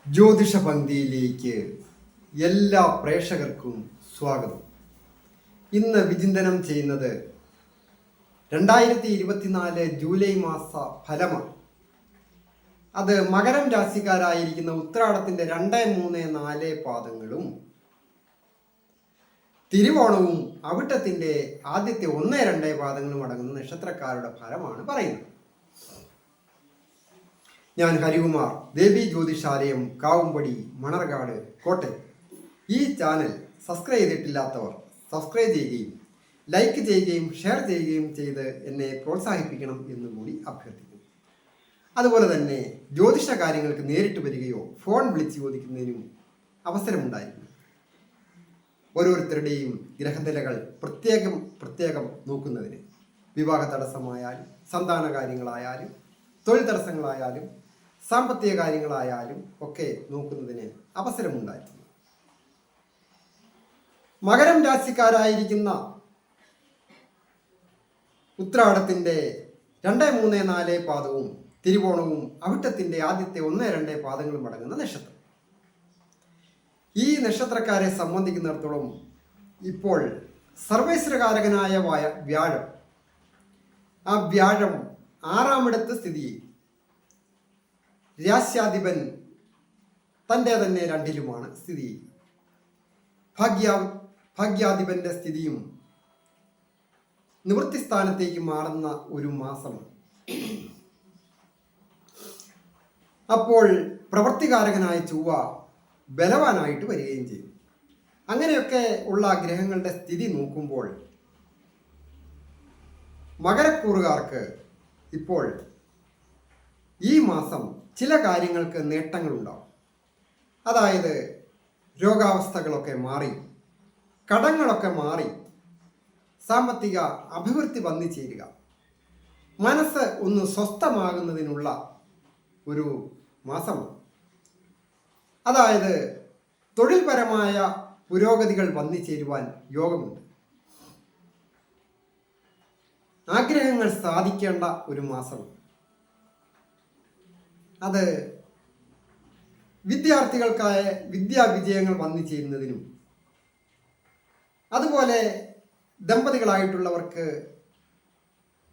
ജ്യോതിഷ പങ്ക്തിയിലേക്ക് എല്ലാ പ്രേക്ഷകർക്കും സ്വാഗതം. ഇന്ന് വിചിന്തനം ചെയ്യുന്നത് 2024 ജൂലൈ മാസ ഫലമാണ്. അത് മകരം രാശിക്കാരായിരിക്കുന്ന ഉത്രാടത്തിൻ്റെ 2, 3, 4 പാദങ്ങളും തിരുവോണവും അവിട്ടത്തിൻ്റെ ആദ്യത്തെ 1, 2 പാദങ്ങളും അടങ്ങുന്ന നക്ഷത്രക്കാരുടെ ഫലമാണ് പറയുന്നത്. ഞാൻ ഹരികുമാർ, ദേവി ജ്യോതിഷാലയം, കാവുംപടി, മണർകാട്, കോട്ടയം. ഈ ചാനൽ സബ്സ്ക്രൈബ് ചെയ്തിട്ടില്ലാത്തവർ സബ്സ്ക്രൈബ് ചെയ്യുകയും ലൈക്ക് ചെയ്യുകയും ഷെയർ ചെയ്യുകയും ചെയ്ത് എന്നെ പ്രോത്സാഹിപ്പിക്കണം എന്നും കൂടി അഭ്യർത്ഥിക്കുന്നു. അതുപോലെ തന്നെ ജ്യോതിഷ കാര്യങ്ങൾക്ക് നേരിട്ട് വരികയോ ഫോൺ വിളിച്ച് ചോദിക്കുന്നതിനും അവസരമുണ്ടായിരിക്കും. ഓരോരുത്തരുടെയും ഗ്രഹനിലകൾ പ്രത്യേകം നോക്കുന്നതിന് വിവാഹ തടസ്സമായാലും സന്താന കാര്യങ്ങളായാലും തൊഴിൽ തടസ്സങ്ങളായാലും സാമ്പത്തിക കാര്യങ്ങളായാലും ഒക്കെ നോക്കുന്നതിന് അവസരമുണ്ടായിരുന്നു. മകരം രാശിക്കാരായിരിക്കുന്ന ഉത്രാടത്തിൻ്റെ 2, 3, 4 പാദവും തിരുവോണവും അവിട്ടത്തിൻ്റെ ആദ്യത്തെ 1, 2 പാദങ്ങളും അടങ്ങുന്ന നക്ഷത്രം. ഈ നക്ഷത്രക്കാരെ സംബന്ധിക്കുന്നിടത്തോളം ഇപ്പോൾ സർവേശ്വരകാരകനായ വ്യാഴം, ആ വ്യാഴം 6-ാമിടത്ത് സ്ഥിതി ചെയ്യും. രാശ്യാധിപൻ തൻ്റെ തന്നെ 2-ലുമാണ് സ്ഥിതി ചെയ്യുക. ഭാഗ്യാധിപന്റെ സ്ഥിതിയും നിവൃത്തിസ്ഥാനത്തേക്ക് മാറുന്ന ഒരു മാസമാണ്. അപ്പോൾ പ്രവൃത്തികാരകനായ ചൊവ്വ ബലവാനായിട്ട് വരികയും ചെയ്യും. അങ്ങനെയൊക്കെ ഉള്ള ഗ്രഹങ്ങളുടെ സ്ഥിതി നോക്കുമ്പോൾ മകരക്കൂറുകാർക്ക് ഇപ്പോൾ ഈ മാസം ചില കാര്യങ്ങൾക്ക് നേട്ടങ്ങളുണ്ടാവും. അതായത് രോഗാവസ്ഥകളൊക്കെ മാറി, കടങ്ങളൊക്കെ മാറി, സാമ്പത്തിക അഭിവൃദ്ധി വന്നു ചേരുക, മനസ്സ് ഒന്ന് സ്വസ്ഥമാകുന്നതിനുള്ള ഒരു മാസമാണ്. അതായത് തൊഴിൽപരമായ പുരോഗതികൾ വന്നു ചേരുവാൻ യോഗമുണ്ട്. ആഗ്രഹങ്ങൾ സാധിക്കേണ്ട ഒരു മാസമാണ്. അത് വിദ്യാർത്ഥികൾക്കായ വിദ്യാവിജയങ്ങൾ വന്നു ചേരുന്നതിനും അതുപോലെ ദമ്പതികളായിട്ടുള്ളവർക്ക്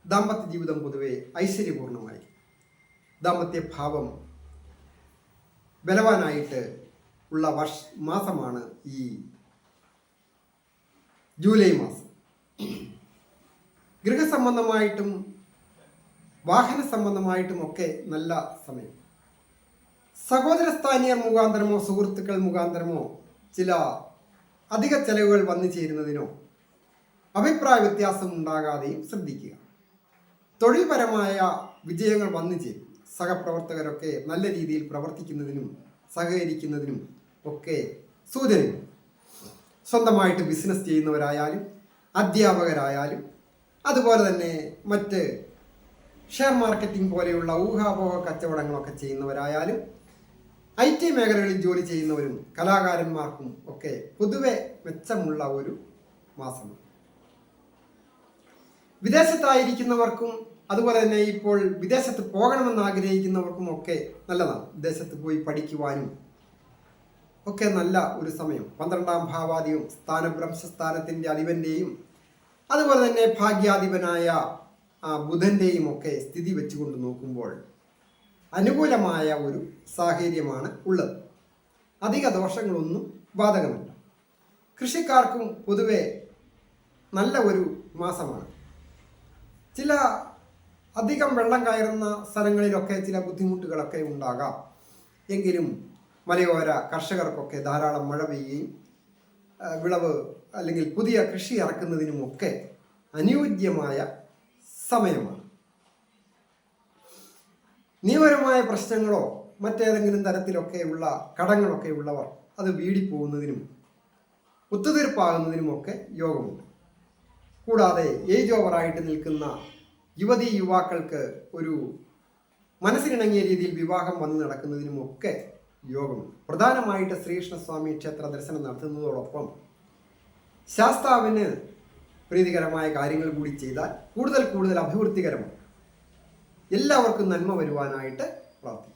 ദാമ്പത്യ ജീവിതം പൊതുവെ ഐശ്വര്യപൂർണമായി, ദാമ്പത്യഭാവം ബലവാനായിട്ട് ഉള്ള മാസമാണ് ഈ ജൂലൈ മാസം. ഗൃഹസംബന്ധമായിട്ടും വാഹന സംബന്ധമായിട്ടും ഒക്കെ നല്ല സമയം. സഹോദരസ്ഥാനീയർ മുഖാന്തരമോ സുഹൃത്തുക്കൾ മുഖാന്തരമോ ചില അധിക ചെലവുകൾ വന്നു ചേരുന്നതിനോ അഭിപ്രായ വ്യത്യാസം ഉണ്ടാകാതെയും ശ്രദ്ധിക്കുക. തൊഴിൽപരമായ വിജയങ്ങൾ വന്നു ചേരും. സഹപ്രവർത്തകരൊക്കെ നല്ല രീതിയിൽ പ്രവർത്തിക്കുന്നതിനും സഹകരിക്കുന്നതിനും ഒക്കെ സൂചനയുണ്ട്. സ്വന്തമായിട്ട് ബിസിനസ് ചെയ്യുന്നവരായാലും അധ്യാപകരായാലും അതുപോലെ തന്നെ മറ്റ് ഷെയർ മാർക്കറ്റിംഗ് പോലെയുള്ള ഊഹാപോഹ കച്ചവടങ്ങളൊക്കെ ചെയ്യുന്നവരായാലും IT മേഖലകളിൽ ജോലി ചെയ്യുന്നവരും കലാകാരന്മാർക്കും ഒക്കെ പൊതുവെ മെച്ചമുള്ള ഒരു മാസമാണ്. വിദേശത്തായിരിക്കുന്നവർക്കും അതുപോലെ തന്നെ ഇപ്പോൾ വിദേശത്ത് പോകണമെന്ന് ആഗ്രഹിക്കുന്നവർക്കും ഒക്കെ നല്ലതാണ്. വിദേശത്ത് പോയി പഠിക്കുവാനും ഒക്കെ നല്ല ഒരു സമയം. 12-ാം ഭാവാധിപം സ്ഥാനഭ്രംശസ്ഥാനത്തിൻ്റെ അധിപൻ്റെയും അതുപോലെ തന്നെ ഭാഗ്യാധിപനായ ബുധൻ്റെയും ഒക്കെ സ്ഥിതി വെച്ചുകൊണ്ട് നോക്കുമ്പോൾ അനുകൂലമായ ഒരു സാഹചര്യമാണ് ഉള്ളത്. അധിക ദോഷങ്ങളൊന്നും ബാധകമല്ല. കൃഷിക്കാർക്കും പൊതുവെ നല്ല ഒരു മാസമാണ്. ചില അധികം വെള്ളം കയറുന്ന സ്ഥലങ്ങളിലൊക്കെ ചില ബുദ്ധിമുട്ടുകളൊക്കെ ഉണ്ടാകാം. എങ്കിലും മലയോര കർഷകർക്കൊക്കെ ധാരാളം മഴ പെയ്യുകയും വിളവ് അല്ലെങ്കിൽ പുതിയ കൃഷി ഇറക്കുന്നതിനുമൊക്കെ അനുയോജ്യമായ സമയമാണ്. നിയമപരമായ പ്രശ്നങ്ങളോ മറ്റേതെങ്കിലും തരത്തിലൊക്കെയുള്ള കടങ്ങളൊക്കെ ഉള്ളവർ അത് വീടിപ്പോകുന്നതിനും ഒത്തുതീർപ്പാകുന്നതിനുമൊക്കെ യോഗമുണ്ട്. കൂടാതെ ഏജ് ഓവറായിട്ട് നിൽക്കുന്ന യുവതീ യുവാക്കൾക്ക് ഒരു മനസ്സിനിണങ്ങിയ രീതിയിൽ വിവാഹം വന്നു നടക്കുന്നതിനുമൊക്കെ യോഗമുണ്ട്. പ്രധാനമായിട്ട് ശ്രീകൃഷ്ണസ്വാമി ക്ഷേത്ര ദർശനം നടത്തുന്നതോടൊപ്പം ശാസ്താവിന് പ്രീതികരമായ കാര്യങ്ങൾ കൂടി ചെയ്താൽ കൂടുതൽ അഭിവൃദ്ധികരമാണ്. എല്ലാവർക്കും നന്മ വരുവാനായിട്ട് പ്രാർത്ഥിക്കുന്നു.